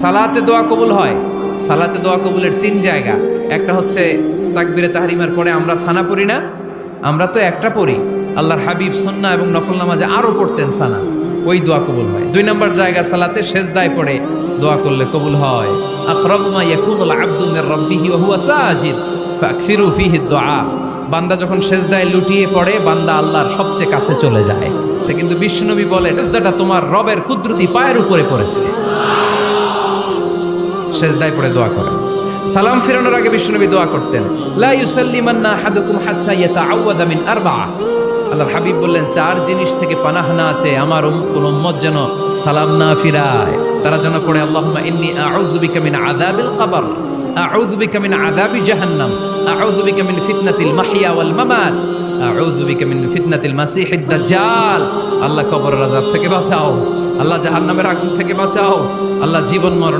সালাতে দোয়া কবুল হয়। সালাতে দোয়া কবুলের 3 জায়গা। একটা হচ্ছে তাকবীরে তাহরিমার পরে আমরা সানা পড়ি না, আমরা তো একটা পড়ি। আল্লাহর হাবিব সুন্নাহ এবং নফল নামাজে আরো পড়তেন সানা, ওই দোয়া কবুল হয়। 2 নম্বর জায়গা সালাতে সেজদায় পড়ে দোয়া করলে কবুল হয়। আকরাবু মা ইয়াকুনুল আবদু মির রাব্বিহি ওয়া হুয়া সাজিদ ফাকসিরু ফিহি দুআ। বান্দা যখন সেজদায় লুটিয়ে পড়ে বান্দা আল্লাহর সবচেয়ে কাছে চলে যায়। তা কিন্তু বিশ্বনবী বলে সেজদাটা তোমার রবের কুদরতি পায়ের উপরে পড়েছে। সেজদায় পড়ে দোয়া করেন। সালাম ফিরানোর আগে বিশ্বনবী দোয়া করতেন, লা ইউসাল্লিমান্না আহাদুকুম হাত্তা ইয়াতাআওয়াযা মিন আরবা'a। আল্লাহর হাবিব বললেন 4 জিনিস থেকে পানাহ না আছে আমার কোন উম্মত যেন সালাম না ফিরায়। তারা যেন পড়ে আল্লাহুম্মা ইন্নী আউযু বিকা মিন আযাবিল কবর, আউযু বিকা মিন আযাবি জাহান্নাম, আউযু বিকা মিন ফিতনাতিল মাহইয়া ওয়াল মামাত, আউযু বিকা মিন ফিতনাতিল মাসিহিদ দাজ্জাল। আল্লাহ কবরের আযাব থেকে বাঁচাও, আল্লাহ জাহান্নামের আগুন থেকে বাঁচাও, আল্লাহ জীবন মরণ